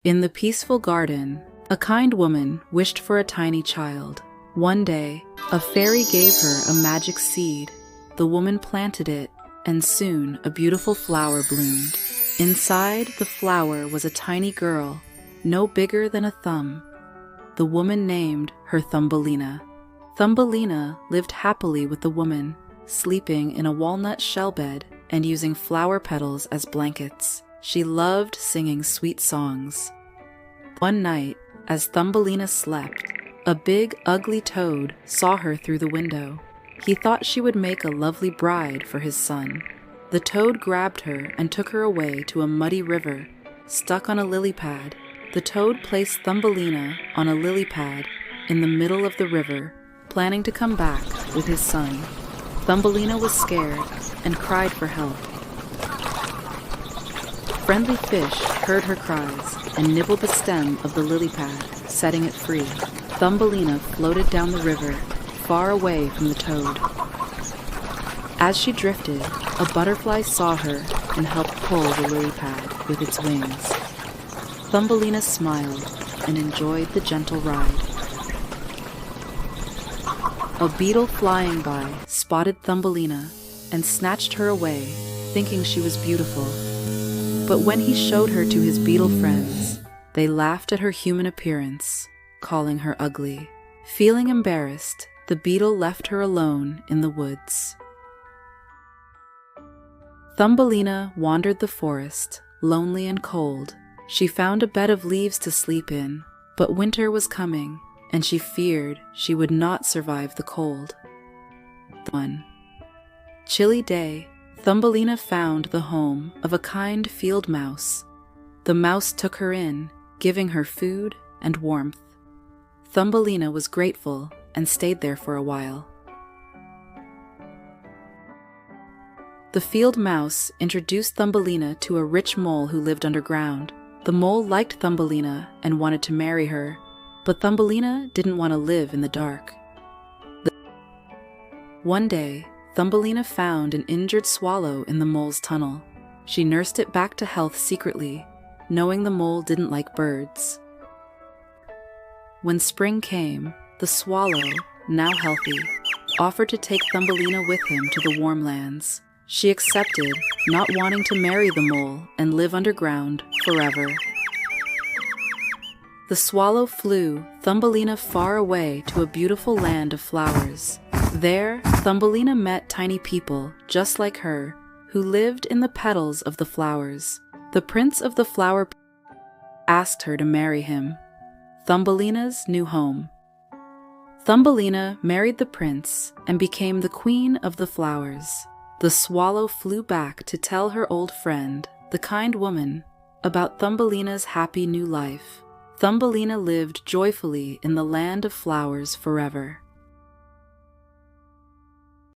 In the peaceful garden, a kind woman wished for a tiny child. One day, a fairy gave her a magic seed. The woman planted it, and soon a beautiful flower bloomed. Inside the flower was a tiny girl, no bigger than a thumb. The woman named her Thumbelina. Thumbelina lived happily with the woman, sleeping in a walnut shell bed and using flower petals as blankets. She loved singing sweet songs. One night, as Thumbelina slept, a big, ugly toad saw her through the window. He thought she would make a lovely bride for his son. The toad grabbed her and took her away to a muddy river. Stuck on a lily pad, the toad placed Thumbelina on a lily pad in the middle of the river, planning to come back with his son. Thumbelina was scared and cried for help. Friendly fish heard her cries and nibbled the stem of the lily pad, setting it free. Thumbelina floated down the river, far away from the toad. As she drifted, a butterfly saw her and helped pull the lily pad with its wings. Thumbelina smiled and enjoyed the gentle ride. A beetle flying by spotted Thumbelina and snatched her away, thinking she was beautiful. But when he showed her to his beetle friends, they laughed at her human appearance, calling her ugly. Feeling embarrassed, the beetle left her alone in the woods. Thumbelina wandered the forest, lonely and cold. She found a bed of leaves to sleep in, but winter was coming, and she feared she would not survive the cold. One chilly day, Thumbelina found the home of a kind field mouse. The mouse took her in, giving her food and warmth. Thumbelina was grateful and stayed there for a while. The field mouse introduced Thumbelina to a rich mole who lived underground. The mole liked Thumbelina and wanted to marry her, but Thumbelina didn't want to live in the dark. One day, Thumbelina found an injured swallow in the mole's tunnel. She nursed it back to health secretly, knowing the mole didn't like birds. When spring came, the swallow, now healthy, offered to take Thumbelina with him to the warm lands. She accepted, not wanting to marry the mole and live underground forever. The swallow flew Thumbelina far away to a beautiful land of flowers. There, Thumbelina met tiny people just like her, who lived in the petals of the flowers. The prince of the flower asked her to marry him. Thumbelina's new home. Thumbelina married the prince and became the queen of the flowers. The swallow flew back to tell her old friend, the kind woman, about Thumbelina's happy new life. Thumbelina lived joyfully in the land of flowers forever.